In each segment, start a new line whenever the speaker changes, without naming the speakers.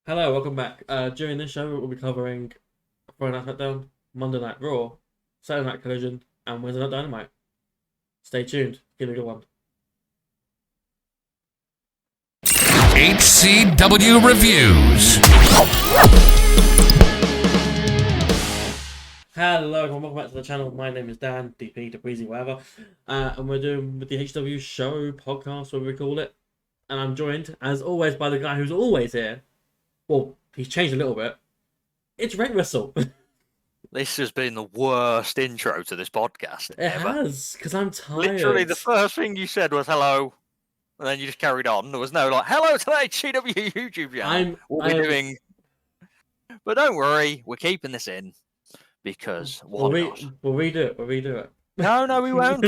Hello, welcome back. During this show, we'll be covering Friday Night Smackdown, Monday Night Raw, Saturday Night Collision, and Wednesday Night Dynamite. Stay tuned. Give it a good one.
HCW Reviews.
Hello, everyone. Welcome back to the channel. My name is Dan, DP, Breezy, whatever. And we're doing with the HCW Show podcast, whatever we call it. And I'm joined, as always, by the guy who's always here. Well, he's changed a little bit. It's Red Whistle.
This has been the worst intro to this podcast
It
ever.
has, because I'm tired.
Literally, the first thing you said was hello, and then you just carried on. There was no like, hello to the HCW YouTube channel. We'll be doing... But don't worry, we're keeping this in, because why not?
We'll redo it. We'll redo it.
No, we won't.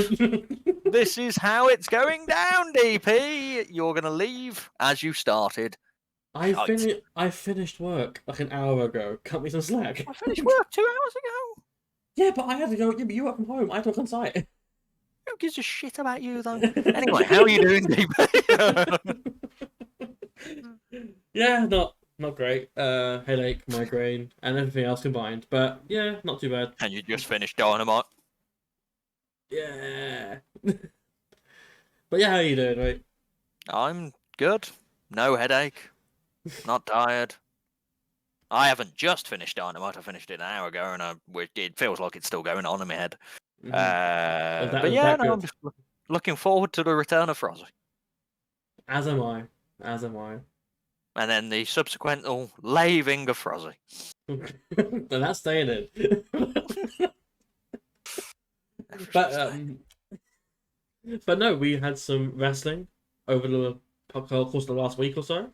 This is how it's going down, DP. You're going to leave as you started.
I finished work like an hour ago. Cut me some slack.
I finished work 2 hours ago.
Yeah, but I had to go. Yeah, but you work from home. I had to work on site.
Who gives a shit about you, though? Anyway, how are you doing, DP?
Yeah, not great. Headache, migraine, and everything else combined. But yeah, not too bad.
And you just finished Dynamite.
Yeah. But yeah, how are you doing, right?
I'm good. No headache. Not tired. I haven't just finished Dynamite. I finished it an hour ago, and it feels like it's still going on in my head.
Mm-hmm.
But yeah, no, I'm just looking forward to the return of Frozzy.
As am I.
And then the subsequent laving of Frozzy.
And that's staying in. But no, we had some wrestling over the course of the last week or so.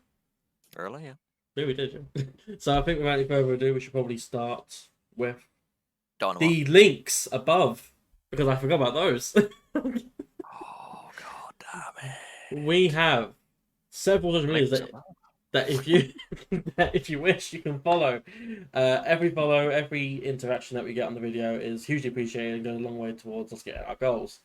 Really, yeah.
Yeah, we did, yeah. So I think without any further ado, we should probably start with
Dynamite.
the links above, because I forgot about those.
Oh, god damn it.
We have several social medias that if you wish, you can follow. Every interaction that we get on the video is hugely appreciated and goes a long way towards us getting our goals.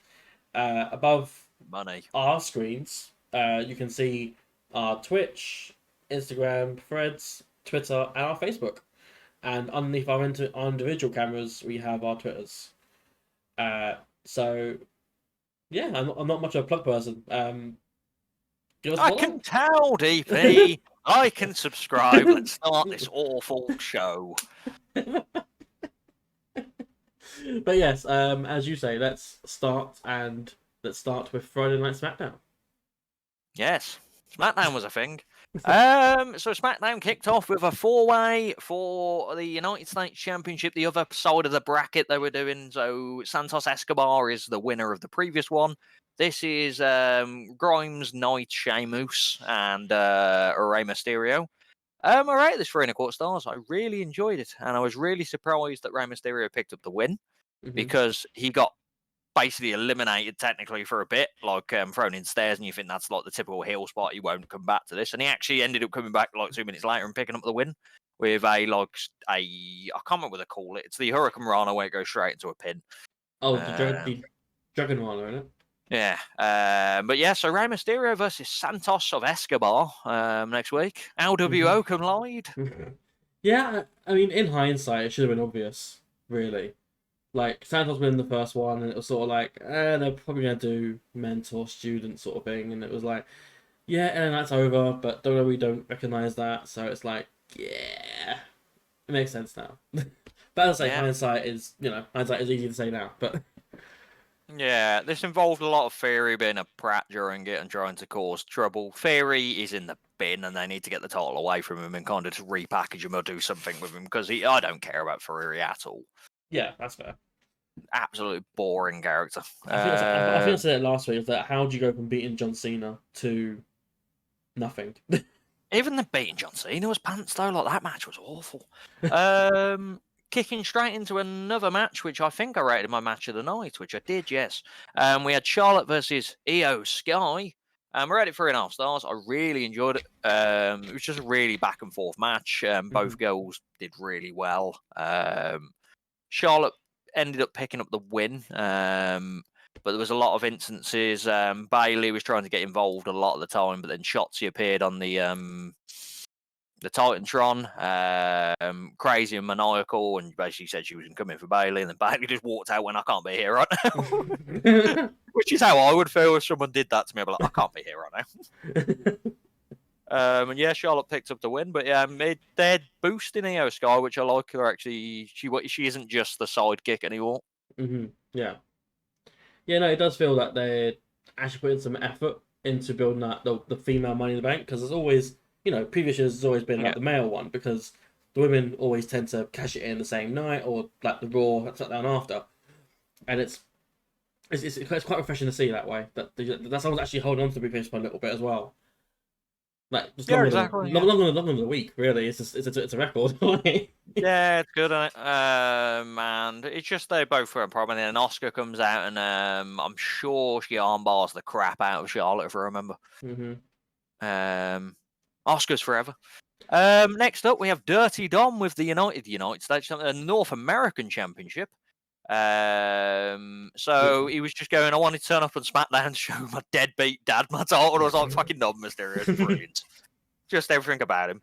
Above
money
our screens, you can see our Twitch, Instagram, Threads, Twitter, and our Facebook. And underneath our individual cameras, we have our Twitters. So, yeah, I'm not much of a plug person. Give us a
I
follow.
can tell, DP. I can subscribe. Let's start this awful show.
But yes, as you say, let's start with Friday Night Smackdown.
Yes, Smackdown was a thing. So Smackdown kicked off with a 4-way for the United States Championship, the other side of the bracket they were doing. So Santos Escobar is the winner of the previous one. This is Grimes, Knight, Sheamus, and Rey Mysterio. I rated this 3.25 stars. I really enjoyed it, and I was really surprised that Rey Mysterio picked up the win because he got basically eliminated technically for a bit, like thrown in stairs, and you think that's like the typical heel spot. He won't come back to this, and he actually ended up coming back like 2 minutes later and picking up the win with I can't remember what they call it. It's the Hurricane Rana where it goes straight into a pin.
Oh, the Dragon Rana, isn't it?
Yeah, but yeah, so Rey Mysterio versus Santos of Escobar next week. LWO can lead.
Yeah, I mean, in hindsight, it should have been obvious, really. Like, Santos won the first one, and it was sort of like, they're probably going to do mentor-student sort of thing, and it was like, yeah, and that's over, but WWE don't recognise that, so it's like, yeah, it makes sense now. But as I say, hindsight is easy to say now, but...
Yeah, this involved a lot of Theory being a prat during it and trying to cause trouble. Theory is in the bin, and they need to get the title away from him and kind of just repackage him or do something with him, because I don't care about Theory at all.
Yeah, that's fair.
Absolutely boring character.
I think I said it last week, is that how do you go from beating John Cena to nothing?
Even the beating John Cena was pants, though. Like, that match was awful. Kicking straight into another match, which I think I rated my match of the night, which I did, yes. We had Charlotte versus Io Sky. We rated 3.5 stars. I really enjoyed it. It was just a really back and forth match. Both girls did really well. Charlotte ended up picking up the win, but there was a lot of instances. Bailey was trying to get involved a lot of the time, but then Shotzi appeared on the the Titantron, crazy and maniacal, and basically said she was coming for Bailey, and then Bailey just walked out when I can't be here right now. Which is how I would feel if someone did that to me. I'd be like, I can't be here right now. And yeah, Charlotte picked up the win, but yeah, they're boosting Io Sky, which I like. Her actually, she isn't just the sidekick anymore.
Yeah. Yeah, no, it does feel that they're actually putting some effort into building that the female Money in the Bank, because there's always, previous years has always been like the male one, because the women always tend to cash it in the same night, or like the Raw SmackDown after, and it's quite refreshing to see that way, that someone's actually holding on to the briefcase for a little bit as well. Like, just longer than a week, really. It's a record.
Yeah, it's good. And it's just they both were a problem. And then Oscar comes out, and I'm sure she armbars the crap out of Charlotte, if I remember. Oscar's forever. Next up, we have Dirty Dom with the United States North American Championship. So he was just going, I wanted to turn up on SmackDown to show my deadbeat dad my title. And I was like, fucking Dom Mysterio, brilliant. Just everything about him.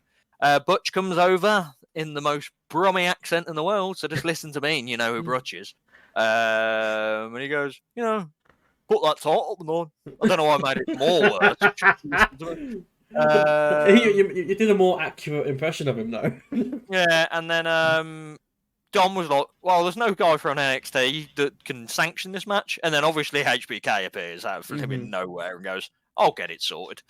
Butch comes over in the most Brummy accent in the world, so just listen to me and you know who Butch is. And he goes, put that title on. I don't know why I made it more worse.
You did a more accurate impression of him, though.
Yeah, and then Dom was like, well, there's no guy from NXT that can sanction this match. And then obviously HBK appears out of flipping nowhere and goes, I'll get it sorted.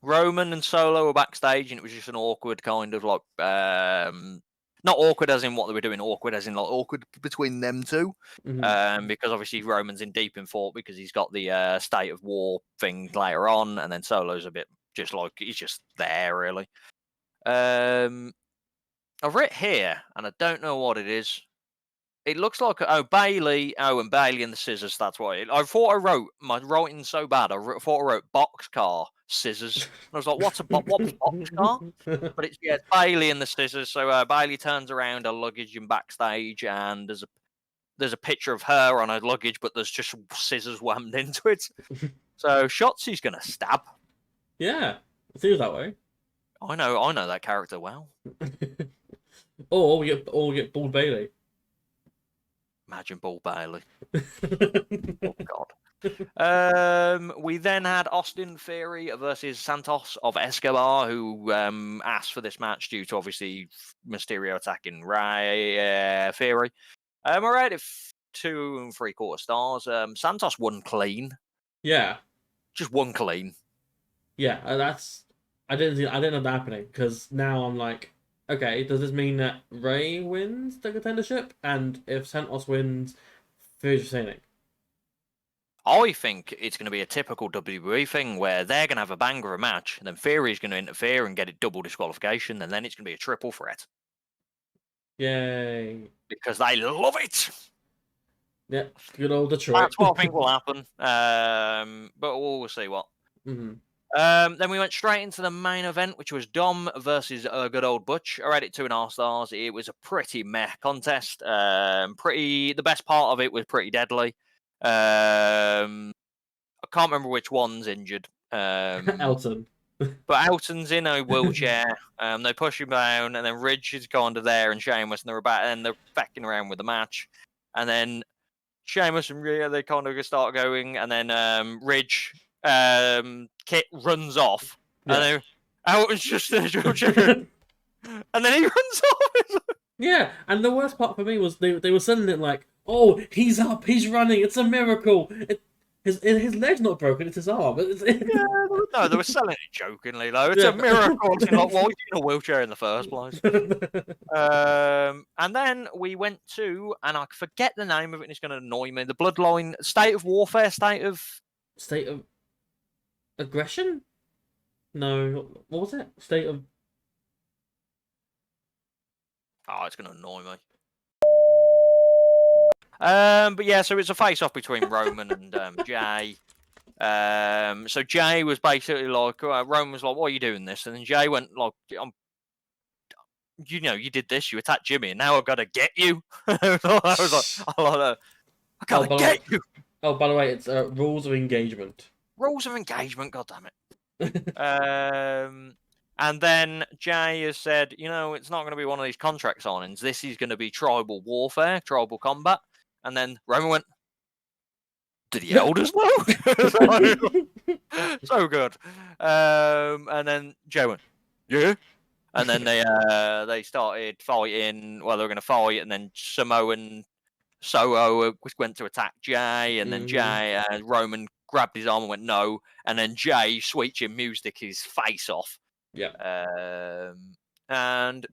Roman and Solo were backstage, and it was just an awkward kind of like, not awkward as in what they were doing, awkward as in like awkward between them two. Because obviously Roman's in deep in thought because he's got the state of war thing later on, and then Solo's a bit just like, he's just there really. I've written here, and I don't know what it is. It looks like Bailey. And Bailey and the scissors. That's why I thought I wrote my writing so bad. I thought I wrote boxcar scissors. And I was like, what's boxcar? But it's Bailey and the scissors. So Bailey turns around her luggage in backstage, and there's a picture of her on her luggage, but there's just scissors whammed into it. So Shotzi's gonna stab.
Yeah, it seems that way.
I know that character well.
Or we get Bald Bailey.
Imagine Bald Bailey. Oh God. We then had Austin Theory versus Santos of Escobar, who asked for this match due to obviously Mysterio attacking Theory. I rate it 2 3/4 stars. Santos won clean.
Yeah.
Just won clean.
Yeah, I didn't know that happening, because now I'm like, okay, does this mean that Ray wins the contendership? And if Santos wins, Theory's retaining?
I think it's going to be a typical WWE thing where they're going to have a banger of a match, and then Theory's going to interfere and get it double disqualification, and then it's going to be a triple threat.
Yay.
Because they love it!
Yeah, good old Detroit.
That's what I think will happen. But we'll see what. Then we went straight into the main event, which was Dom versus good old Butch. I rated it 2.5 stars. It was a pretty meh contest. The best part of it was pretty deadly. I can't remember which one's injured.
Elton.
But Elton's in a wheelchair. They push him down, and then Ridge is kind of there, and Sheamus, and they're backing around with the match. And then Sheamus and Rhea, they kind of start going, and then Ridge. Kit runs off, and then Elton's just in a wheelchair, and then he runs off.
Yeah, and the worst part for me was they were selling it like, oh, he's up, he's running, it's a miracle. His leg's not broken, it's his arm.
No, they were selling it jokingly though. It's a miracle. It's like, why are you in a wheelchair in the first place? And then we went to, and I forget the name of it, and it's going to annoy me. The Bloodline State of Warfare, State of
Aggression? No, what was it? State of...
Oh, it's going to annoy me. But yeah, so it's a face-off between Roman and Jay. So Jay was basically like, Roman was like, why are you doing this? And then Jay went like, you did this, you attacked Jimmy, and now I've got to get you. I was like, I gotta get you.
Oh, by the way, it's rules of engagement.
Rules of engagement, goddammit. And then Jay has said, it's not going to be one of these contract signings. This is going to be tribal warfare, tribal combat. And then Roman went, "Did the elders know?" So good. And then Jay went, "Yeah." And then they started fighting. Well, they were going to fight, and then Samoan Soho went to attack Jay, and then Jay Roman grabbed his arm and went no, and then Jay switching music his face off.
Yeah.
And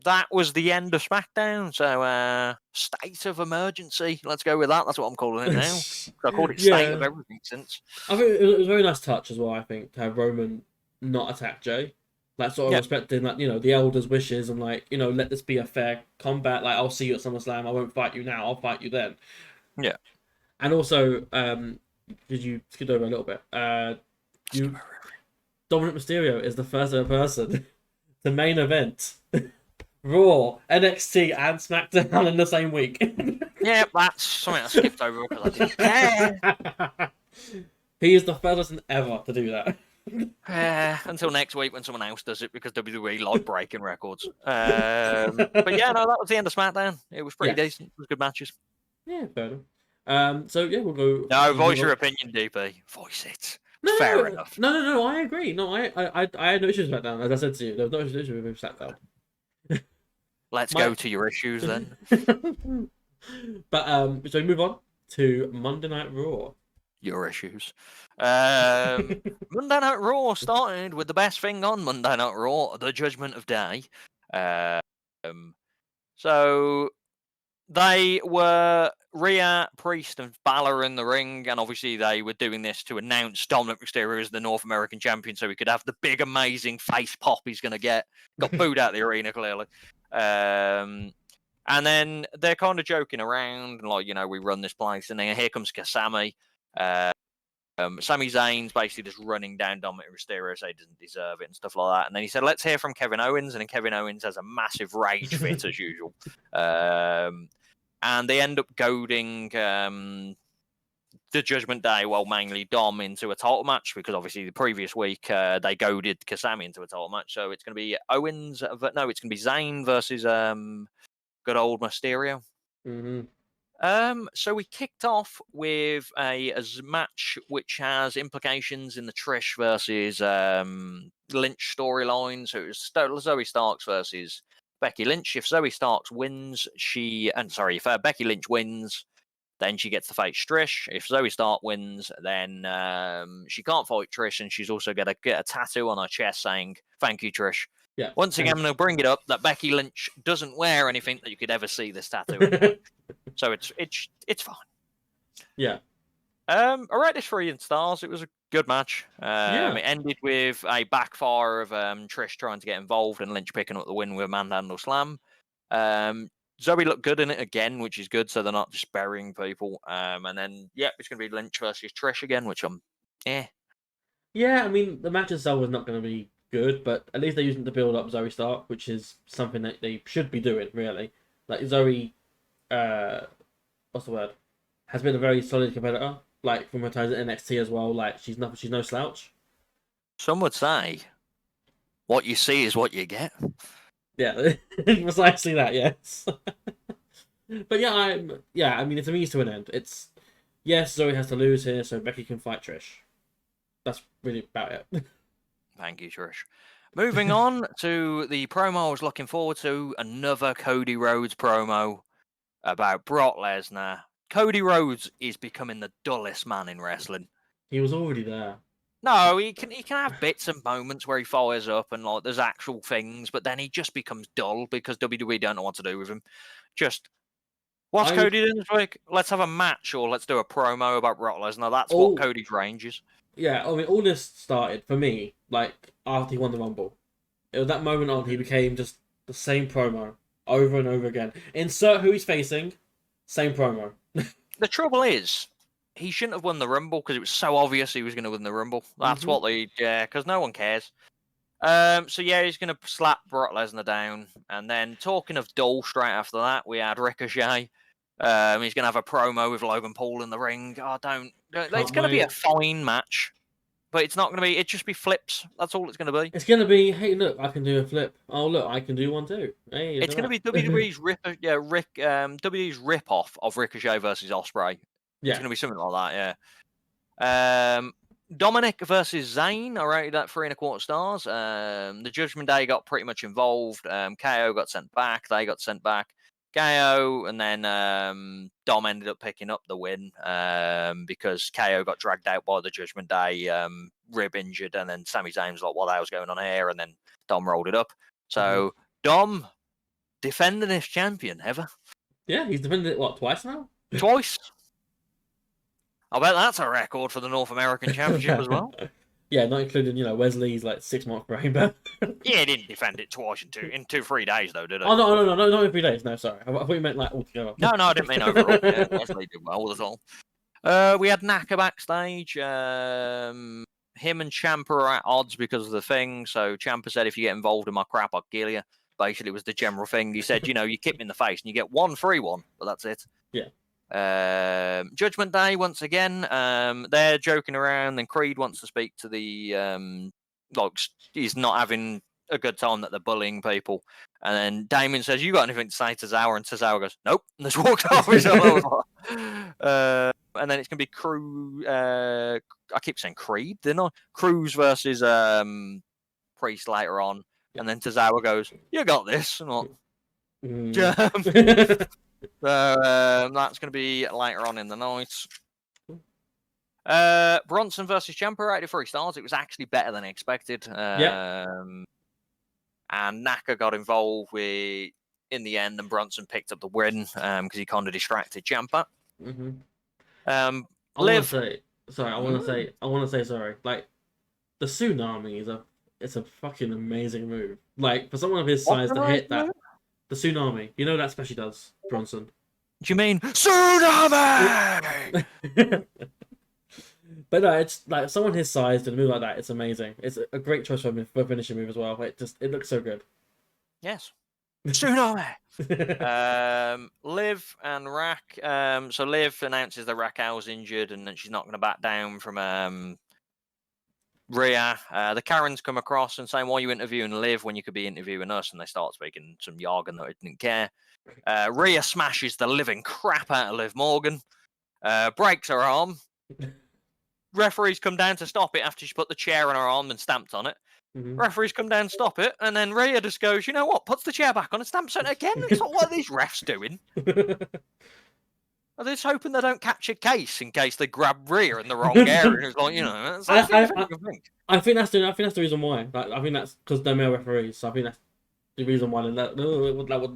that was the end of SmackDown. So state of emergency. Let's go with that. That's what I'm calling it now. I called it state of everything since.
I think it was a very nice touch as well. I think to have Roman not attack Jay. Like, sort of respecting, like, the elders' wishes and, like, let this be a fair combat. Like, I'll see you at SummerSlam. I won't fight you now. I'll fight you then.
Yeah.
And also, did you skip over a little bit? Dominic Mysterio is the first ever person to main event Raw, NXT, and SmackDown in the same week.
Yeah, that's something I skipped over because I didn't care.
He is the first person ever to do that.
Until next week when someone else does it because WWE like breaking records. But yeah, no, that was the end of SmackDown. It was pretty decent. It was good matches.
Yeah, fair enough. So yeah, we'll go.
No, voice your opinion, DP. Voice it. Fair enough.
No, I agree. No, I had no issues with SmackDown. As I said to you, there was no issues with SmackDown.
Let's go to your issues then.
But so we move on to Monday Night Raw.
Your issues. Monday Night Raw started with the best thing on Monday Night Raw, the Judgment of Day. So they were Rhea, Priest, and Balor in the ring, and obviously they were doing this to announce Dominic Mysterio as the North American champion, so he could have the big, amazing face pop he's going to get. Got booed out of the arena, clearly. And then they're kind of joking around, like, we run this place, and then here comes Kasami. Sami Zayn's basically just running down Dominic Mysterio, so he doesn't deserve it and stuff like that. And then he said, "Let's hear from Kevin Owens," and then Kevin Owens has a massive rage fit as usual. And they end up goading the Judgment Day, well, mainly Dom, into a title match because obviously the previous week they goaded Kasami into a title match. So it's going to be it's going to be Zayn versus good old Mysterio.
Mm-hmm.
So we kicked off with a match which has implications in the Trish versus Lynch storyline. So it was Zoe Starks versus Becky Lynch. If Zoe Starks wins, if Becky Lynch wins, then she gets to face Trish. If Zoe Stark wins, then she can't fight Trish, and she's also going to get a tattoo on her chest saying, "Thank you, Trish."
Yeah.
Once again, I'm going to bring it up that Becky Lynch doesn't wear anything that you could ever see this tattoo anyway. So it's fine.
Yeah.
I rate this 3 stars. It was a good match. It ended with a backfire of Trish trying to get involved and Lynch picking up the win with a manhandle slam. Zoe looked good in it again, which is good, so they're not just burying people. And then, it's going to be Lynch versus Trish again, which I'm,
Yeah, I mean, the match itself was not going to be good, but at least they're using it to build up Zoe Stark, which is something that they should be doing, really. Like, Zoe, what's the word? Has been a very solid competitor, like, from her times at NXT as well. Like, she's no slouch.
Some would say, what you see is what you get.
Yeah, precisely that, yes. But I mean, it's a means to an end. It's, yes, Zoe has to lose here so Becky can fight Trish. That's really about it.
Thank you, Trish. Moving on to the promo I was looking forward to, another Cody Rhodes promo about Brock Lesnar. Cody Rhodes is becoming the dullest man in wrestling.
He was already there.
No, he can have bits and moments where he fires up and like there's actual things, but then he just becomes dull because WWE don't know what to do with him. What's Cody doing this week? Let's have a match or let's do a promo about Brock Lesnar. That's what Cody's range is.
Yeah, I mean, all this started for me like after he won the Rumble. It was that moment on he became just the same promo over and over again. Insert who he's facing, same promo.
The trouble is, he shouldn't have won the Rumble because it was so obvious he was going to win the Rumble. That's what because no one cares. So he's going to slap Brock Lesnar down. And then talking of dull, straight after that, we had Ricochet. He's going to have a promo with Logan Paul in the ring. It's going to be a fine match. But it's not going to be. It just be flips. That's all it's going to be.
It's gonna be, hey, look, I can do a flip. Oh, look, I can do one too. Hey,
It's going to be WWE's WWE's rip off of Ricochet versus Ospreay.
Yeah.
It's going to be something like that. Yeah. Dominic versus Zayn. I rated that 3.25 stars. The Judgment Day got pretty much involved. KO got sent back. They got sent back. KO, and then Dom ended up picking up the win because KO got dragged out by the Judgment Day, rib injured, and then Sami Zayn's like, what the hell's going on here? And then Dom rolled it up. So Dom defending his champion ever.
Yeah, he's defended it, what, twice now?
Twice. I bet that's a record for the North American Championship as well.
Yeah, not including, Wesley's 6-month reign, but...
Yeah, he didn't defend it twice in 3 days, though, did he?
Oh, no, not in 3 days. No, sorry. I thought you meant, altogether.
No, I didn't mean overall. Yeah, Wesley did well as well. We had Naka backstage. Him and Ciampa are at odds because of the thing. So Ciampa said, if you get involved in my crap, I'll kill you. Basically, it was the general thing. He said, you kick me in the face and you get one free one, but that's it.
Yeah.
Judgment Day once again. They're joking around. Then Creed wants to speak to the he's not having a good time that they're bullying people. And then Damien says, "You got anything to say to Tozawa?" And Tozawa goes, "Nope." And just walked off. And then it's gonna be I keep saying Creed, didn't I? Cruz versus Priest later on. And then Tozawa goes, "You got this." And that's going to be later on in the night. Bronson versus Ciampa rated 3 stars. It was actually better than expected. And Naka got involved in the end, and Bronson picked up the win because he kind of distracted Ciampa.
I want to say sorry. The tsunami it's a fucking amazing move. For someone of his size to hit that. The tsunami. You know that special does, Bronson.
Do you mean tsunami?
But no, it's someone his size did a move like that. It's amazing. It's a great choice for a finishing move as well. It looks so good.
Yes. Tsunami. Liv and Rack. So Liv announces that Raquel's injured and that she's not going to back down from Rhea. The Karens come across and saying, "Why are you interviewing Liv when you could be interviewing us?" And they start speaking some jargon that I didn't care. Rhea smashes the living crap out of Liv Morgan, breaks her arm. Referees come down to stop it after she put the chair on her arm and stamped on it. Referees come down to stop it, and then Rhea just goes, "You know what? Puts the chair back on and stamps on it again." It's like, what are these refs doing? Are they just hoping they don't catch a case in case they grab Rhea in the wrong area? It's like,
I think that's the reason why. I think that's because they're male referees. So I think that's the reason why. What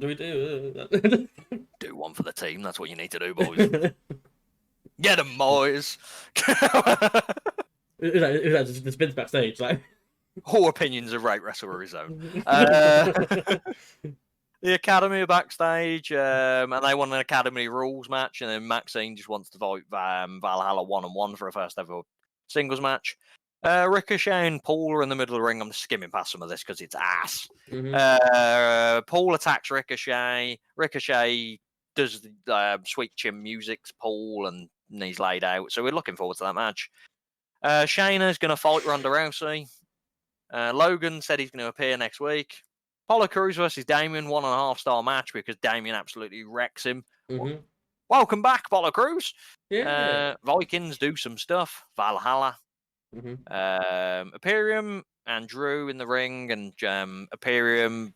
do we do?
Do one for the team. That's what you need to do, boys. Get them, boys.
It's just spins backstage,
All opinions of Right Wrestler his own. The Academy are backstage, and they want an Academy rules match, and then Maxine just wants to fight Valhalla 1-on-1 for a first ever singles match. Ricochet and Paul are in the middle of the ring. I'm skimming past some of this because it's ass. Paul attacks Ricochet. Ricochet does the sweet chin music to Paul, and he's laid out. So we're looking forward to that match. Shayna's going to fight Ronda Rousey. Logan said he's going to appear next week. Apollo Crews versus Damien, 1.5-star match because Damien absolutely wrecks him. Welcome back, Apollo Crews.
Yeah.
Vikings do some stuff. Valhalla. Imperium and Drew in the ring, and Imperium.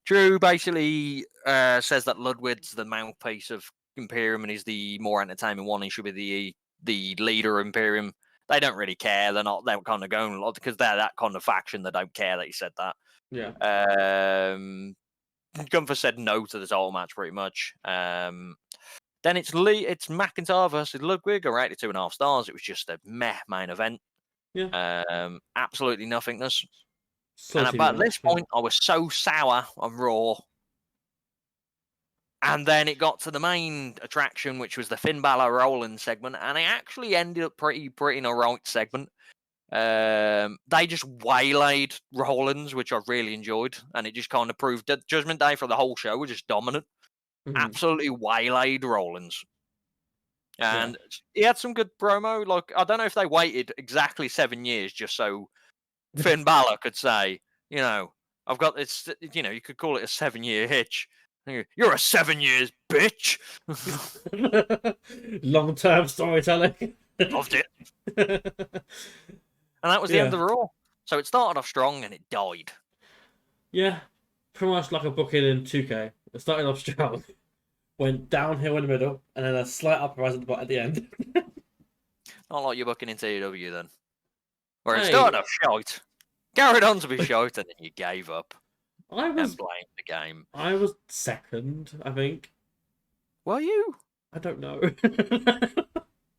Drew basically says that Ludwig's the mouthpiece of Imperium and he's the more entertaining one. He should be the leader of Imperium. They don't really care. They're kind of going a lot because they're that kind of faction that don't care that he said that.
Yeah.
Gunther said no to this whole match pretty much. Then it's McIntyre versus Ludwig. I rated 2.5 stars. It was just a meh main event.
Yeah.
Absolutely nothingness.
So
and about this point, I was so sour on Raw. And then it got to the main attraction, which was the Finn Balor Rollins segment, and it actually ended up pretty in a right segment. They just waylaid Rollins, which I really enjoyed, and it just kind of proved that Judgment Day for the whole show were just dominant. Absolutely waylaid Rollins. And he had some good promo. Like, I don't know if they waited exactly 7 years just so Finn Balor could say, I've got this, you could call it a 7-year hitch. You're a 7 years, bitch.
Long-term storytelling.
Loved it. And that was the end of Raw. So it started off strong and it died.
Yeah, pretty much like a booking in 2K. It started off strong, went downhill in the middle, and then a slight uprise at the end.
Not like you're booking into AEW then. Where it started off shite, carried on to be shite, and then you gave up and blamed the game.
I was second, I think.
Were you?
I don't know.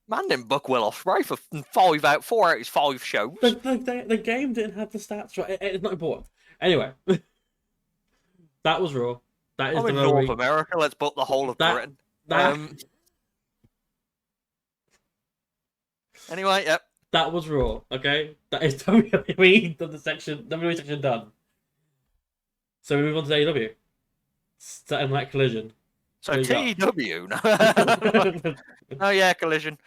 Man didn't book Will Ospreay for 4 out of his 5 shows.
The game didn't have the stats right. It's not important. Anyway, that was Raw. That is
I'm in North America. Let's book the whole of Britain. Anyway, yep.
That was Raw. Okay, that is WWE WWE section done. So we move on to AEW. Starting like Collision.
So TEW. Oh yeah, Collision.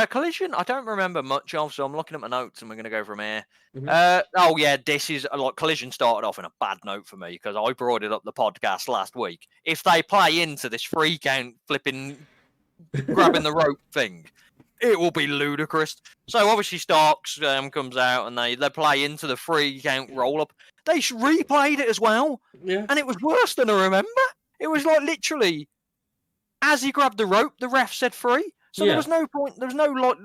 Collision, I don't remember much of, so I'm looking at my notes and we're going to go from here. Mm-hmm. This is like Collision started off in a bad note for me because I brought it up the podcast last week. If they play into this 3 count flipping grabbing the rope thing, it will be ludicrous. So obviously Starks comes out and they play into the 3 count roll up. They replayed it as well, and it was worse than I remember. It was like literally as he grabbed the rope, the ref said 3. So there was no point. There was no like.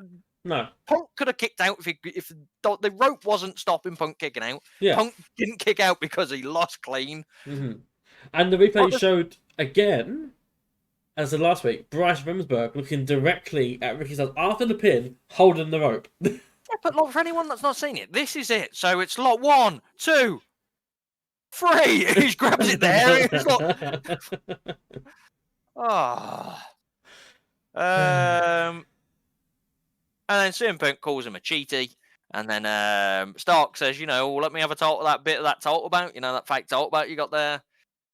No.
Punk could have kicked out if the rope wasn't stopping Punk kicking out.
Yeah.
Punk didn't kick out because he lost clean.
Mm-hmm. And the replay showed again, as the last week, Bryce Remsburg looking directly at Ricky Starks after the pin, holding the rope.
Yeah, but look, for anyone that's not seen it, this is it. So it's like 1, 2, 3. He grabs it there. It's like, and then CM Punk calls him a cheaty, and then Stark says, let me have a talk with that bit of that talk about, that fake talk about you got there.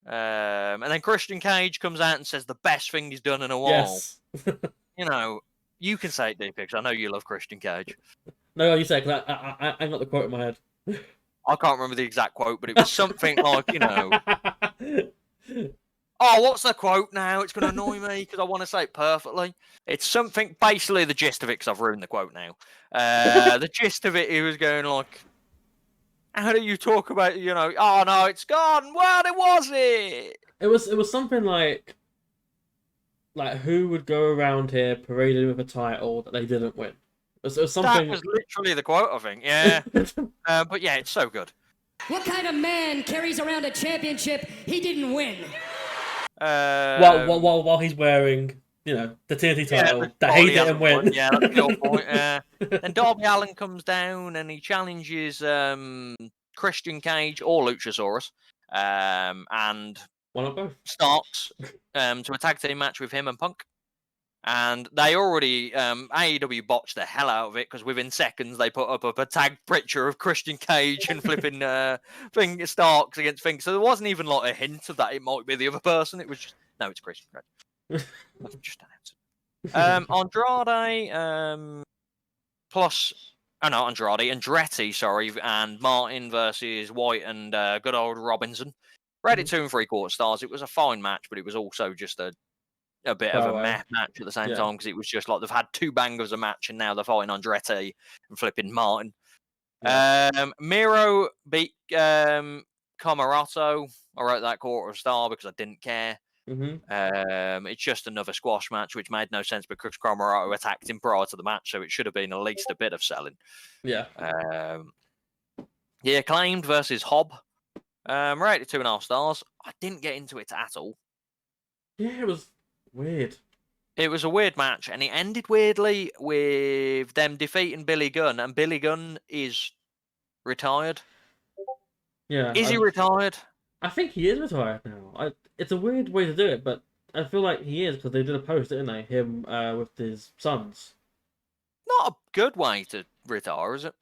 And then Christian Cage comes out and says the best thing he's done in a while.
Yes.
You can say it, DP, because I know you love Christian Cage.
No, you say it, because I got the quote in my head.
I can't remember the exact quote, but it was something like, oh, what's the quote now? It's going to annoy me because I want to say it perfectly. It's something, basically the gist of it, because I've ruined the quote now. The gist of it, he was going like, how do you talk about, oh no, it's gone. What was it?
It was something like who would go around here parading with a title that they didn't win? It was something.
That was literally the quote, I think. Yeah. But yeah, it's so good.
What kind of man carries around a championship he didn't win?
While he's wearing, the TNT title that he didn't win.
Yeah, that's your point. Then Darby Allin comes down and he challenges Christian Cage or Luchasaurus, and
Why not both?
Starks to a tag team match with him and Punk. And they already, AEW botched the hell out of it because within seconds they put up a tag picture of Christian Cage and flipping Starks against Fink. So there wasn't even like a hint of that it might be the other person. It was just, no, it's Christian Cage. Just announced. Andrade, Andretti, sorry, and Martin versus White and good old Robinson. Rated 2 3/4 stars. It was a fine match, but it was also just a bit of a meh match at the same time because it was just like they've had 2 bangers a match and now they're fighting Andretti and flipping Martin. Miro beat Camarato. I wrote that 1/4 star because I didn't care.
Mm-hmm.
It's just another squash match which made no sense because Camarato attacked him prior to the match, so it should have been at least a bit of selling. Acclaimed versus Hobb. Rated 2.5 stars. I didn't get into it at all.
Yeah, it was weird.
It was a weird match, and it ended weirdly with them defeating Billy Gunn, and Billy Gunn is retired.
Yeah.
Is he retired?
I think he is retired now. It's a weird way to do it, but I feel like he is because they did a post, didn't they? Him with his sons.
Not a good way to retire, is it?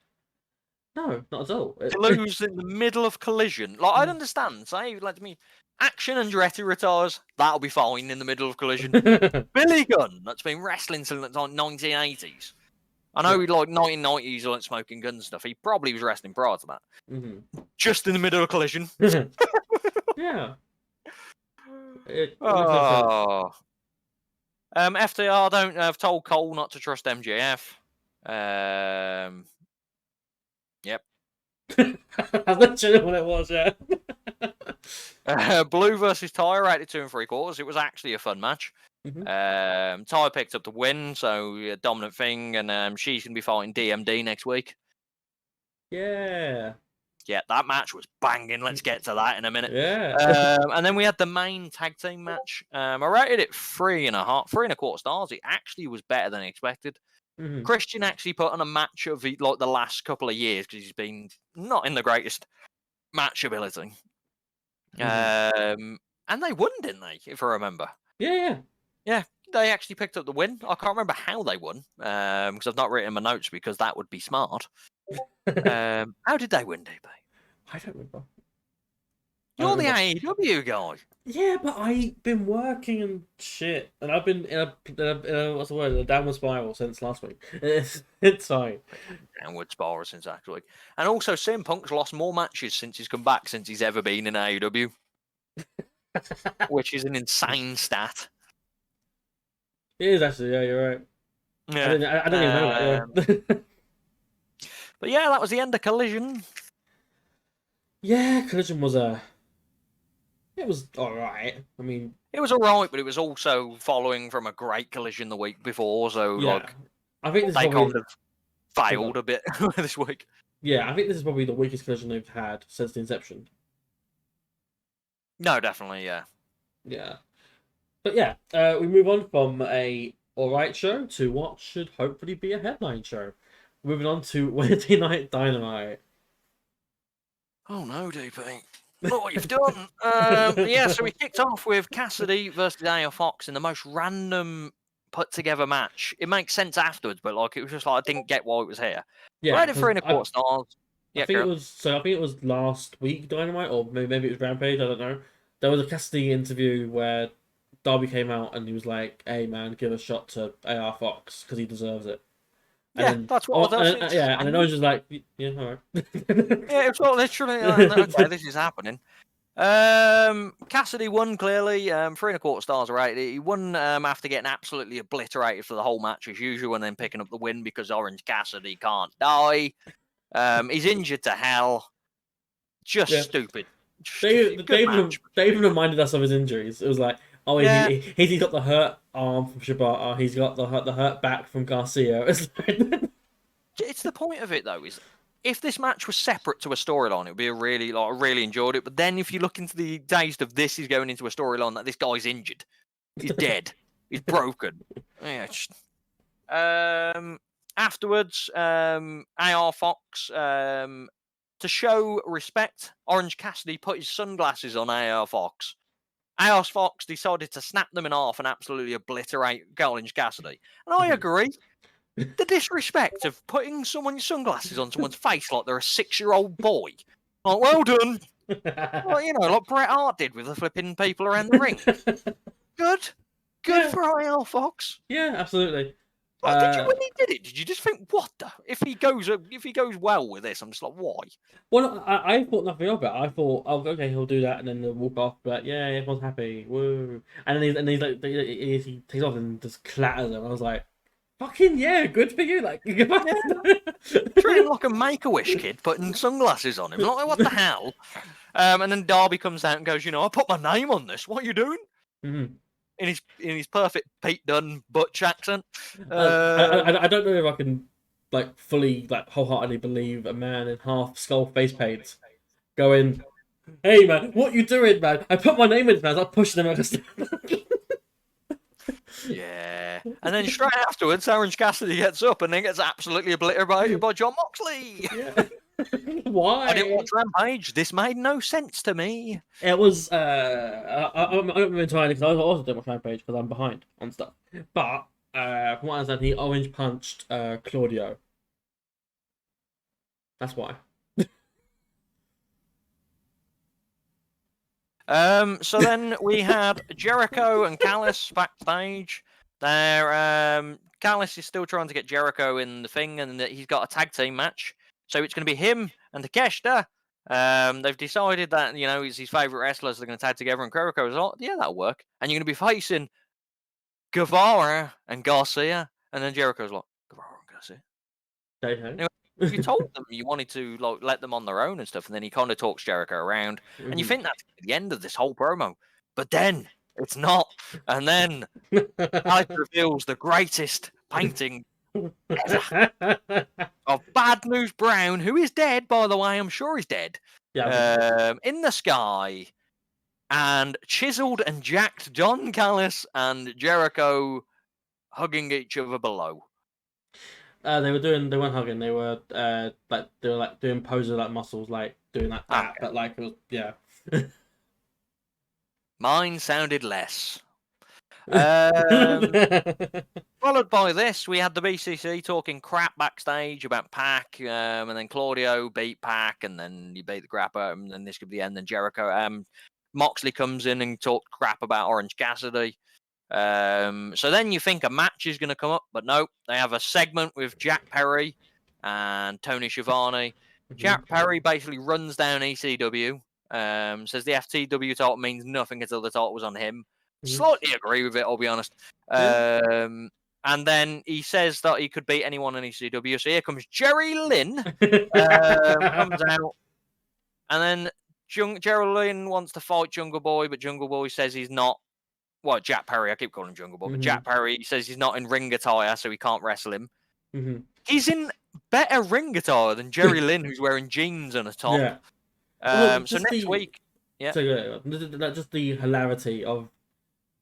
No, not at all.
To lose in the middle of Collision. Like, I'd understand. Say, like, to me, Action Andretti retires. That'll be fine in the middle of Collision. Billy Gunn, that's been wrestling since the 1980s. I know he like 1990s, like smoking gun stuff. He probably was wrestling prior to that. Just in the middle of Collision.
Yeah.
FTR don't have told Cole not to trust MJF. Yep.
I'm not sure what it was, yeah.
Blue versus Ty rated 2 3/4. It was actually a fun match. Ty picked up the win, so dominant thing, and she's going to be fighting DMD next week.
Yeah.
Yeah, that match was banging. Let's get to that in a minute.
Yeah.
And then we had the main tag team match. I rated it 3.25 stars. It actually was better than expected. Christian actually put on a match of the last couple of years because he's been not in the greatest match ability. And they won, didn't they? If I remember.
Yeah.
They actually picked up the win. I can't remember how they won because I've not written my notes because that would be smart. How did they win, DB?
I don't remember.
You're the AEW guy.
Yeah, but I've been working and shit, and I've been in a what's the word? A downward spiral since last week. It's fine.
Downward spiral since last week, and also CM Punk's lost more matches since he's come back since he's ever been in AEW, which is an insane stat.
It is actually, yeah, you're right.
Yeah,
I don't even know that. Yeah.
But yeah, that was the end of Collision.
Yeah, Collision was it was alright. I mean,
it was alright, but it was also following from a great Collision the week before, so
yeah. I think this
they
probably
kind of failed a bit this week.
Yeah, I think this is probably the weakest Collision they've had since the inception.
No, definitely, yeah.
Yeah. But yeah, we move on from a alright show to what should hopefully be a headline show. Moving on to Wednesday Night Dynamite.
Oh no, DP. Look what you've done. Yeah, so we kicked off with Cassidy versus AR Fox in the most random put together match. It makes sense afterwards, but like it was just like I didn't get why it was here.
Yeah,
I rated 3.25 stars. Yeah,
I think it was last week Dynamite, or maybe it was Rampage. I don't know. There was a Cassidy interview where Darby came out and he was like, "Hey man, give a shot to AR Fox because he deserves it."
Yeah, that's what I was.
And then I was just like, "Yeah, all right."
Yeah, it's not literally okay. This is happening. Cassidy won clearly. 3.25 stars rated. He won after getting absolutely obliterated for the whole match as usual, and then picking up the win because Orange Cassidy can't die. He's injured to hell. Just stupid.
They even reminded us of his injuries. It was like, oh, yeah. He's got the hurt arm from Shibata. He's got the hurt back from Garcia.
It's the point of it though. Is if this match was separate to a storyline, it would be I really enjoyed it. But then if you look into the taste of this, is going into a storyline that this guy's injured, he's dead, he's broken. Yeah. Afterwards, AR Fox, to show respect, Orange Cassidy put his sunglasses on AR Fox. AR Fox decided to snap them in half and absolutely obliterate Orange Cassidy. And I agree. The disrespect of putting someone's sunglasses on someone's face like they're a 6-year-old boy. Like, well done. Well, like Bret Hart did with the flipping people around the ring. Good for AR Fox.
Yeah, absolutely.
Did you when he did it? Did you just think, what the? If he goes well with this, I'm just like, why?
Well, I thought nothing of it. I thought, oh, okay, he'll do that, and then they'll walk off. But yeah, everyone's happy. Woo! And then he takes off and just clatters them. I was like, fucking yeah, good for you. Like,
treat him like a Make-A-Wish kid, putting sunglasses on him. Like, what the hell? And then Darby comes out and goes, I put my name on this. What are you doing?
Mm-hmm.
In his perfect Pete Dunne butch accent.
I don't know if I can fully wholeheartedly believe a man in half skull face paint going, "Hey man, what you doing, man? I put my name in, man. I was pushing him out of
Yeah. And then straight afterwards, Orange Cassidy gets up and then gets absolutely obliterated by John Moxley.
Yeah. Why?
I didn't watch Rampage. This made no sense to me.
It was I don't remember entirely because I also didn't watch Rampage because I'm behind on stuff. But from what I understand, he orange punched Claudio. That's why.
So then we had Jericho and Callis backstage. Callis is still trying to get Jericho in the thing, and he's got a tag team match. So it's going to be him and Takeshita. They've decided that, it's his favourite wrestlers. They're going to tag together, and Jericho is like, yeah, that'll work. And you're going to be facing Guevara and Garcia. And then Jericho's like, Guevara and Garcia? Anyway, you told them you wanted to let them on their own and stuff, and then he kind of talks Jericho around, and you think that's the end of this whole promo, but then it's not. And then Alex reveals the greatest painting ever of Bad News Brown, who is dead, by the way. I'm sure he's dead.
Yeah.
In the sky, and chiseled and jacked John Callis and Jericho hugging each other below.
They weren't hugging. They were doing poses like muscles, like doing that, but like it was, yeah.
Mine sounded less. Followed by this, we had the BCC talking crap backstage about Pac, and then Claudio beat Pac, and then he beat the crap out of him, and then this could be the end. Then Jericho, Moxley comes in and talked crap about Orange Cassidy. So then you think a match is going to come up, but no, they have a segment with Jack Perry and Tony Schiavone. Jack Perry basically runs down ECW, says the FTW title means nothing until the title was on him. Slightly agree with it, I'll be honest. And then he says that he could beat anyone in ECW. So here comes Jerry Lynn, comes out, and then Jerry Lynn wants to fight Jungle Boy, but Jungle Boy says he's not. Well, Jack Perry, I keep calling him Jungle Boy, but Jack Perry says he's not in ring attire, so he can't wrestle him. He's in better ring attire than Jerry Lynn, who's wearing jeans and a top.
Yeah.
So next week, yeah.
So just the hilarity of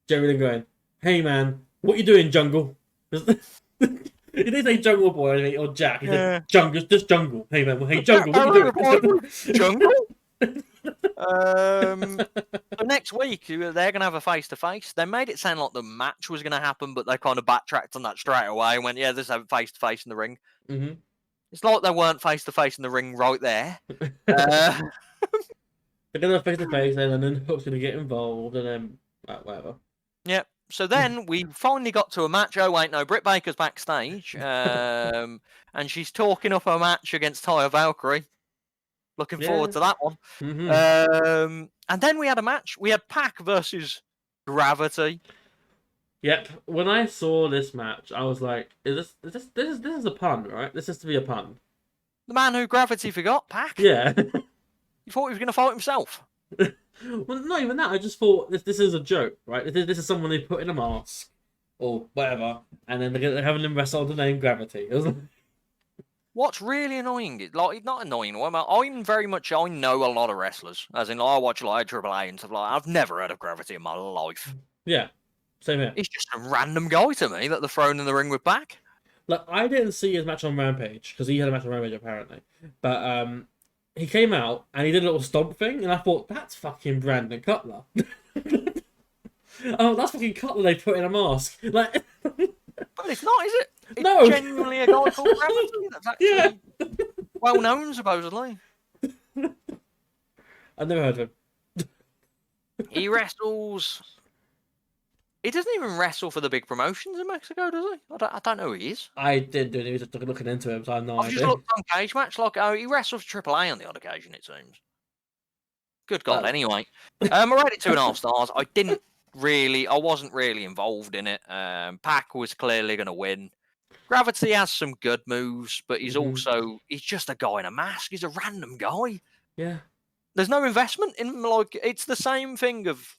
Jerry Lynn going, "Hey man, what you doing, Jungle?" He didn't say Jungle Boy or Jack. He said Jungle, just Jungle. Hey man, hey Jungle, what you doing?
Jungle. So next week they're going to have a face-to-face. They made it sound like the match was going to happen, but they kind of backtracked on that straight away and went, yeah, let's have a face-to-face in the ring. It's like they weren't face-to-face in the ring right there.
They're going to have face-to-face, and then Hook's going to get involved, and then whatever.
Yeah. So then we finally got to a match. Oh, wait, no, Britt Baker's backstage, and she's talking up a match against Taya Valkyrie. Looking forward to that one. And then we had a match. We had Pac versus Gravity.
Yep. When I saw this match, I was like, "This is a pun, right? This is to be a pun."
The man who Gravity forgot, Pac.
Yeah.
You thought he was going to fight himself.
Well, not even that. I just thought this is a joke, right? This is someone they put in a mask or whatever, and then they're having him wrestle the name Gravity. It was like...
What's really annoying, like, not annoying, I know a lot of wrestlers, as in, I watch like AAA and stuff like that. I've never heard of Gravity in my life.
Yeah, same here.
He's just a random guy to me that they're thrown in the ring with Pac.
Like, I didn't see his match on Rampage, because he had a match on Rampage apparently, but he came out and he did a little stomp thing, and I thought, that's fucking Brandon Cutler. Oh, that's fucking Cutler they put in a mask. Like...
But it's not, is it? It's
no.
genuinely a guy called Gravity that's actually well known, supposedly.
I've never heard of him.
He wrestles... He doesn't even wrestle for the big promotions in Mexico, does he? I don't know who he is.
I didn't do it. He was just looking into him, so I have no
I've
idea.
just looked on Cage Match, like, he wrestles for AAA on the odd occasion, it seems. Good God, anyway. I rated 2.5 stars. I wasn't really involved in it. Pac was clearly going to win. Gravity has some good moves, but he's just a guy in a mask. He's a random guy.
Yeah.
There's no investment in him. Like, it's the same thing of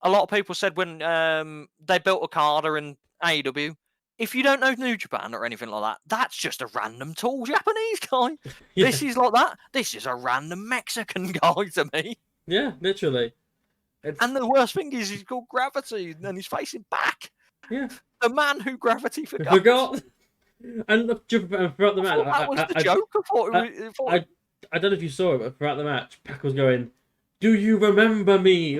a lot of people said when they built Okada in AEW. If you don't know New Japan or anything like that, that's just a random tall Japanese guy. Yeah. This is like that. This is a random Mexican guy to me.
Yeah, literally.
And the worst thing is he's called Gravity and he's facing Pac.
Yeah.
The man who Gravity forgot.
And throughout the match...
that was the joke.
I don't know if you saw it, but throughout the match, Pac was going, "Do you remember me?"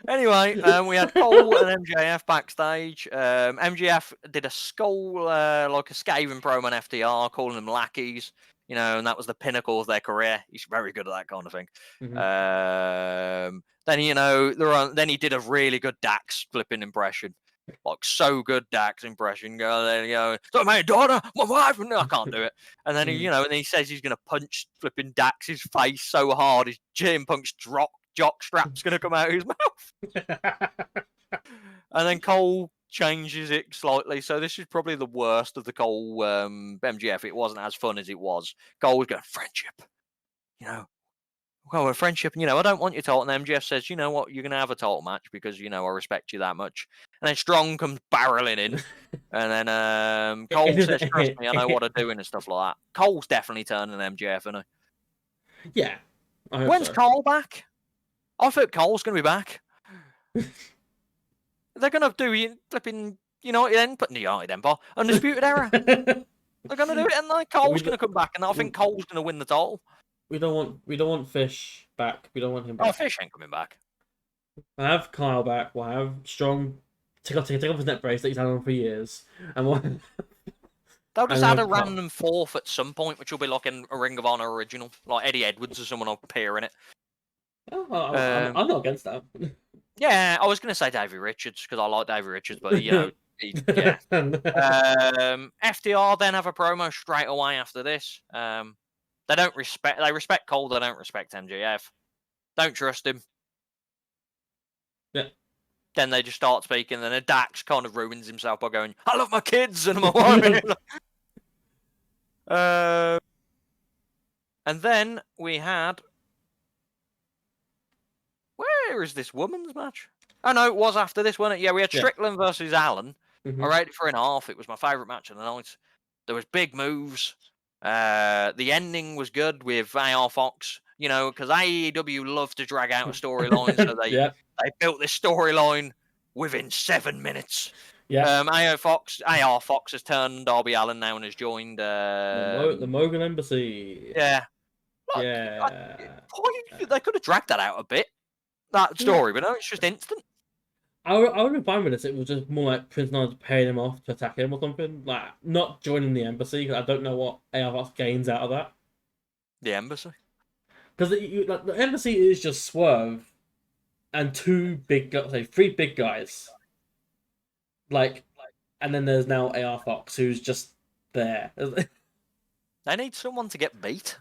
Anyway, we had Cole and MJF backstage. MJF did a skull, like a scathing promo on FTR, calling them lackeys. and that was the pinnacle of their career. He's very good at that kind of thing.
Mhm.
Then he did a really good Dax flipping impression. Like, so good Dax impression. So my daughter, my wife, no, I can't do it. And then and he says he's gonna punch flipping Dax's face so hard his CM Punk's jock strap's gonna come out of his mouth. And then Cole changes it slightly. So this is probably the worst of the Cole MGF. It wasn't as fun as it was. Cole was going, friendship. Well, we're friendship, and I don't want your title. And MGF says, you know what, you're gonna have a title match because I respect you that much. And then Strong comes barreling in, and then Cole says, trust me, I know what I'm doing and stuff like that. Cole's definitely turning MGF, isn't he?
Yeah.
When's Cole back? I thought Cole's gonna be back. They're gonna do flipping United Empire, Undisputed Era. They're gonna do it, and Cole's gonna come back, and I think Cole's gonna win the title.
We don't want Fish back. We don't want him back.
Oh, Fish ain't coming back.
We'll have Kyle back. We'll have Strong take off his neck brace that he's had on for years, and
they'll just add a random fourth at some point, which will be like a Ring of Honor original, like Eddie Edwards or someone will appear in it.
I'm not against that.
Yeah, I was going to say Davey Richards because I like Davey Richards, but yeah. FTR then have a promo straight away after this. They respect Cole, they don't respect MJF. Don't trust him.
Yeah.
Then they just start speaking, and then Dax kind of ruins himself by going, I love my kids and my wife. And then we had... Where is this women's match? Oh, no, it was after this, wasn't it? Yeah, we had Strickland versus Allen.
Mm-hmm.
I rated it 3.5. It was my favourite match of the night. There was big moves. The ending was good with AR Fox, because AEW love to drag out a storyline, so they built this storyline within 7 minutes.
Yeah.
AR Fox has turned Darby Allin now and has joined
the Mogul Embassy.
Yeah. They could have dragged that out a bit, that story, but no, it's just instant.
I would be fine with this. It was just more like Prince Nana paying him off to attack him or something. Like, not joining the embassy, because I don't know what AR Fox gains out of that.
The embassy?
Because the embassy is just Swerve and three big guys. And then there's now AR Fox, who's just there.
They need someone to get beat.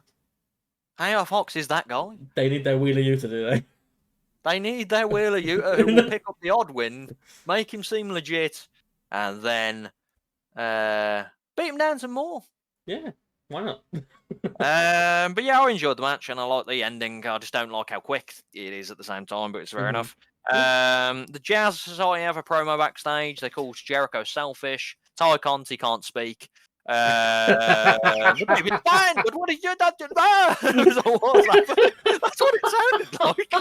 AR Fox is that guy.
They need their Wheeler Yuta, do they?
They need their Wheeler Yuta who will pick up the odd win, make him seem legit, and then beat him down some more.
Yeah, why not?
But yeah, I enjoyed the match, and I like the ending. I just don't like how quick it is at the same time, but it's fair enough. The Jazz Society have a promo backstage. They call Jericho selfish. Ty Conti can't speak. The baby's fine, but what are you not doing? That's what it sounded like.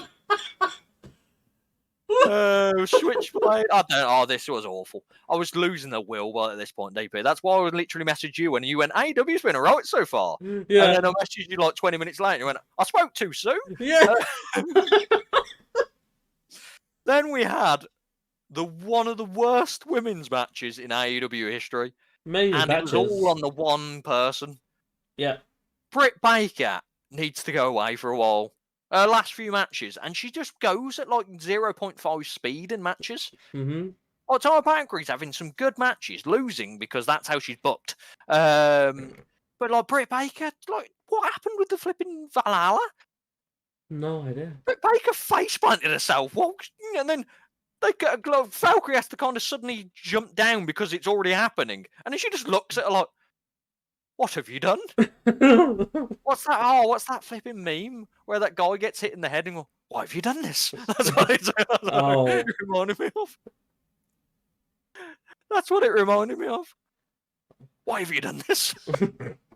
Switchblade. This was awful. I was losing the will at this point, DP. That's why I would literally message you when you went, AEW's been alright so far. Yeah. And then I messaged you like 20 minutes later and you went, I spoke too soon.
Yeah.
Then we had one of the worst women's matches in AEW history.
Amazing
and
matches.
It was all on the one person.
Yeah.
Britt Baker needs to go away for a while. Her last few matches, and she just goes at like 0.5 speed in matches.
Mm-hmm.
Like, Tyler Pancre's having some good matches, losing because that's how she's booked. But like Britt Baker, like, what happened with the flipping Valhalla?
No idea.
Britt Baker face planted herself, and then Valkyrie has to kind of suddenly jump down because it's already happening, and then she just looks at her like, "What have you done? What's that? Oh, what's that flipping meme where that guy gets hit in the head and goes, why have you done this?" That's what it reminded me of. That's what it reminded me of. Why have you done this?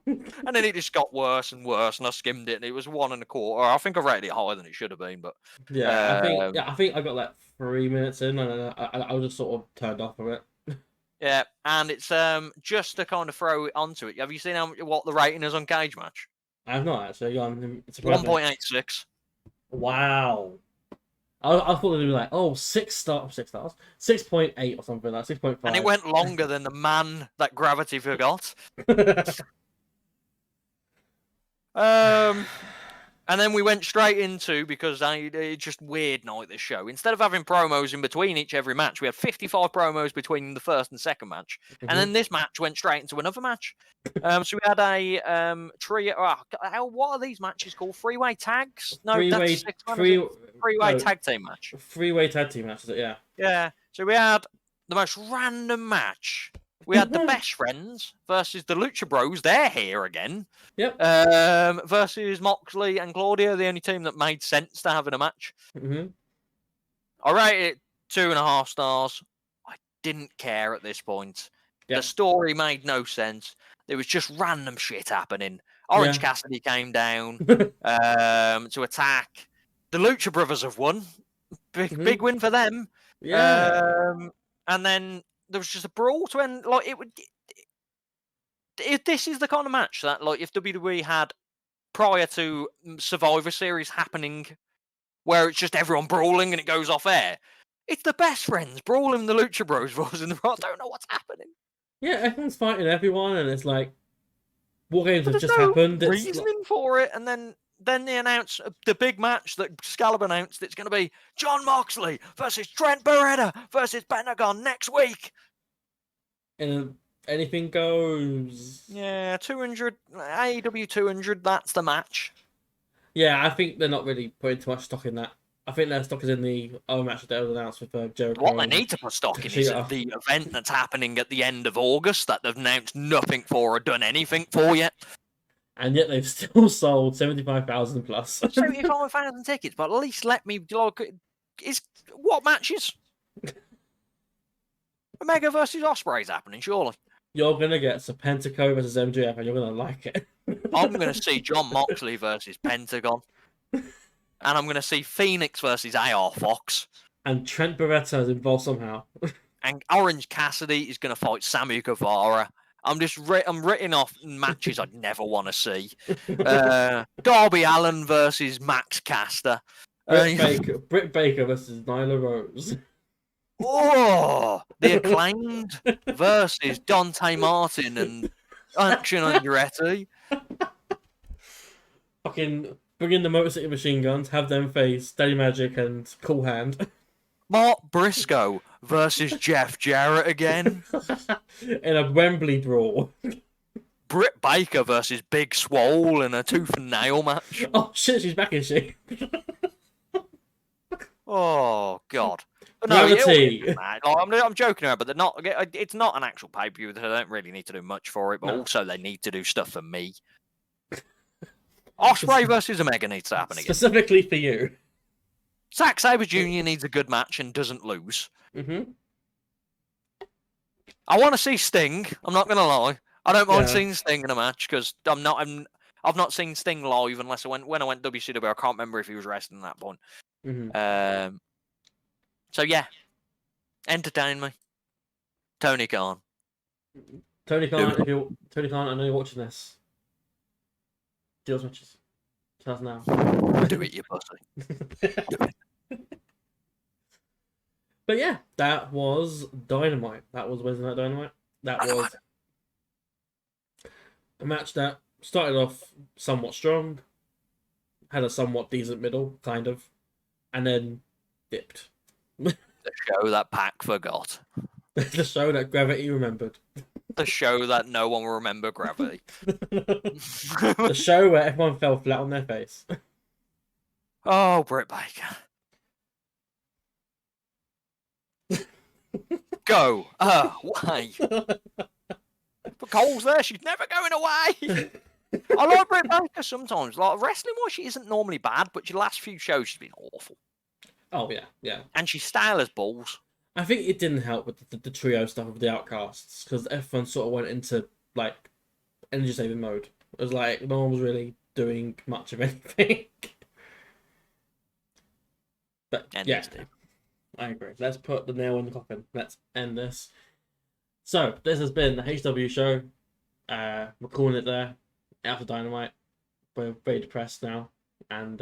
And then it just got worse and worse, and I skimmed it, and it was 1.25. I think I rated it higher than it should have been, but
I think I got like 3 minutes in, and I was just sort of turned off of it.
Yeah, and it's just to kind of throw it onto it. Have you seen what the rating is on Cage Match?
I have not actually.
It's 1.86.
Wow. I thought it would be like 6 stars, 6.8 or something like 6.5.
And it went longer than the man that Gravity forgot. And then we went straight into, because it's just weird night, this show. Instead of having promos in between every match, we had 55 promos between the first and second match. And then this match went straight into another match. So we had a trio. What are these matches called? Three-way tags? No, that's three-way tag team match.
Three-way tag team match, is it? Yeah.
Yeah. So we had the most random match. We had the Best Friends versus the Lucha Bros. They're here again.
Yep.
Versus Moxley and Claudio, the only team that made sense to have in a match.
Mm-hmm.
I rated it 2.5 stars. I didn't care at this point.
Yep.
The story made no sense. There was just random shit happening. Orange Cassidy came down to attack. The Lucha Brothers have won. Big win for them.
Yeah.
And then there was just a brawl to end. Like, it would. If this is the kind of match that, like, if WWE had prior to Survivor Series happening, where it's just everyone brawling and it goes off air, it's the Best Friends brawling the Lucha Bros. I don't know what's happening.
Yeah, everyone's fighting everyone, and it's like, War Games have just
no
happened. It's
reasoning for it, and then they announce the big match that Scalab announced. It's going to be Jon Moxley versus Trent Beretta versus Pentagon next week.
And anything goes.
Yeah, 200 AEW 200. That's the match.
Yeah, I think they're not really putting too much stock in that. I think their stock is in the other match that was announced with Jericho.
What they need to put stock in is the event that's happening at the end of August that they've announced nothing for or done anything for yet.
And yet they've still sold 75,000 plus.
75,000 tickets, but at least let me look. What matches? Omega versus Ospreay's happening, surely.
You're going to get Serpentico versus MJF, and you're going to like it.
I'm going to see Jon Moxley versus Pentagon. And I'm going to see Phoenix versus AR Fox.
And Trent Beretta is involved somehow.
And Orange Cassidy is going to fight Sammy Guevara. I'm written off matches I'd never want to see. Darby Allin versus Max Caster.
Britt Baker versus Nyla Rose.
Oh, the Acclaimed versus Dante Martin and Action Andretti.
Fucking bring in the Motor City Machine Guns, have them face Steady Magic and Cool Hand.
Mark Briscoe versus Jeff Jarrett again.
In a Wembley brawl.
Britt Baker versus Big Swole in a tooth and nail match.
Oh shit, she's back, is she?
Oh god. But
Gravity.
I'm joking around, but they're not. It's not an actual pay-per-view. They don't really need to do much for it, but also they need to do stuff for me. Ospreay versus Omega needs to happen again.
Specifically for you.
Zack Sabre Jr. needs a good match and doesn't lose.
Mm-hmm.
I want to see Sting. I'm not going to lie. I don't mind seeing Sting in a match because I've not seen Sting live unless when I went WCW. I can't remember if he was wrestling at that point.
Mm-hmm.
So yeah, entertain me, Tony Khan.
Tony Khan, I know you're watching this. Deals matches. Tell us now.
Do it, you pussy.
But yeah, that was Dynamite. That was Wednesday Night Dynamite. That was a match that started off somewhat strong, had a somewhat decent middle, kind of, and then dipped.
The show that Pac forgot.
The show that Gravity remembered.
The show that no one will remember Gravity.
The show where everyone fell flat on their face.
Oh, Britt Baker. Go away. But Cole's there. She's never going away. I like Britt Baker sometimes. Like wrestling-wise, she isn't normally bad, but the last few shows she's been awful.
Oh yeah.
And she's stale as balls.
I think it didn't help with the trio stuff of the Outcasts because everyone sort of went into like energy saving mode. It was like no one was really doing much of anything. But yeah, I agree. Let's put the nail in the coffin. Let's end this. So this has been the HCW show. We're calling it there. After Dynamite, we're very depressed now, and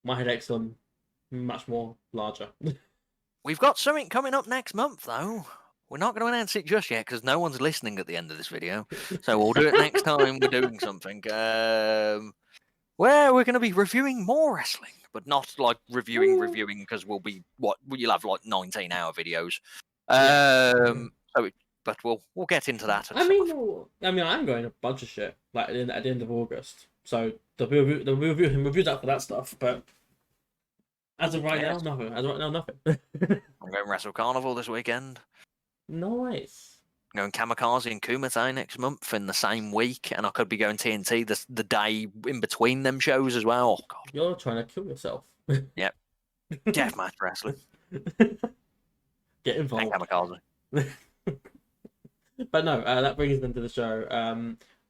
my headache's gone much more larger.
We've got something coming up next month, though. We're not going to announce it just yet because no one's listening at the end of this video. So we'll do it next time we're doing something. Where we're going to be reviewing more wrestling, but not like reviewing because you'll have like 19-hour videos. But we'll get into that.
I'm going a bunch of shit like at the end of August, so there'll be reviews out for that stuff. But as of right now, nothing.
I'm going Wrestle Carnival this weekend.
Nice.
I'm going Kamikaze and Kumite next month in the same week, and I could be going TNT the day in between them shows as well. Oh, God.
You're trying to kill yourself.
Yep. Deathmatch wrestling.
Get involved.
And Kamikaze.
But no, that brings us into the show.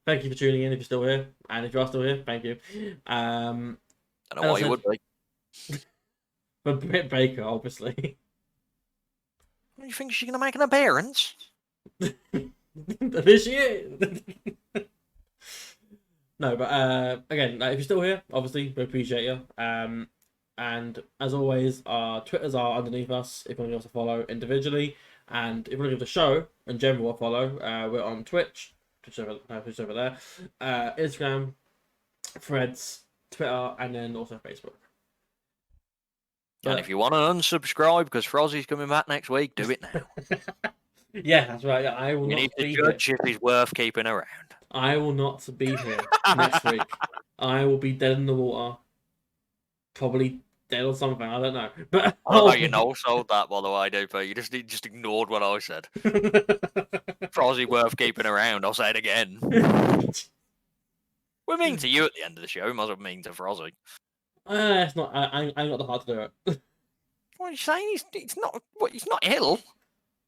Thank you for tuning in if you're still here, and if you are still here, thank you.
I don't know why you would be.
For Britt Baker, obviously.
You think she's going to make an appearance?
This year. No, but again, if you're still here, obviously we appreciate you. And as always, our Twitters are underneath us if you want to follow individually, and if you want to give the show in general a follow, we're on Twitch over there, Instagram, Threads, Twitter, and then also Facebook.
And if you want to unsubscribe because Frozzy's coming back next week, do it now.
Yeah, that's right. I will
you
not
need
be
to judge
here.
if he's worth keeping around.
I will not be here next week. I will be dead in the water. Probably dead or something. I don't know. But
You sold that, by the way, dude. You just ignored what I said. Frozzy worth keeping around. I'll say it again. We're mean to you at the end of the show. We might as well be mean to Frozzy.
It's not. I ain't got the heart to do it.
What are you saying? He's not. What? He's not ill.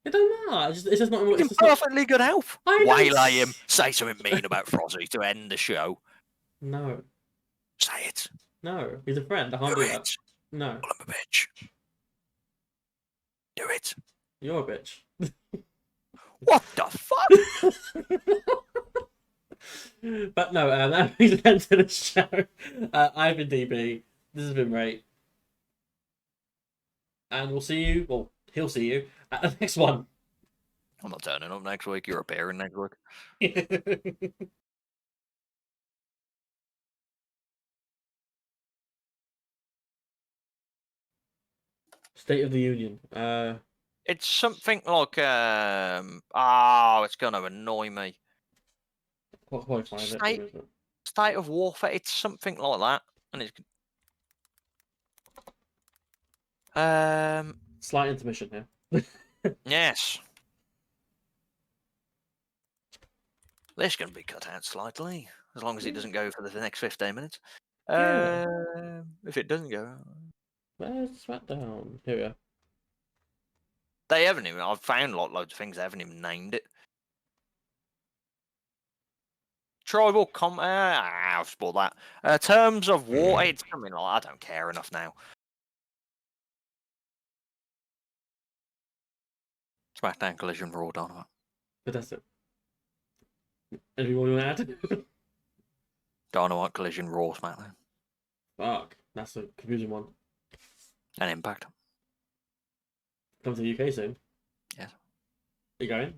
It don't matter. It's just not.
He's in perfectly good health.
I
Waylay him. Say something mean about Frozzy to end the show.
No.
Say it.
No. He's a friend. I can't
Do
do
it.
that. No.
Well, I'm a bitch. Do it.
You're a bitch.
What the fuck?
But no, that brings an end to the show. I've been DB. This has been Ray. And we'll see you. Well, he'll see you at the next one.
I'm not turning up next week. You're appearing next week.
State of the Union.
It's something like it's gonna annoy me.
What can I find it?
State of warfare. It's something like that, and it's
Slight intermission here.
yes. This can be cut out slightly, as long as it doesn't go for the next 15 minutes.
Yeah.
If it doesn't go,
Where's Smackdown? Here we are.
they haven't even. I've found loads of things. They haven't even named it. Tribal I've spoiled that. Terms of war. It's something like I don't care enough now. Smackdown, Collision, Raw, Dynamite.
But that's it. Anyone you want to add?
Dynamite, Collision, Raw, Smackdown.
Fuck. That's a confusing one.
And Impact.
Come to the UK soon.
Yes.
Are you going?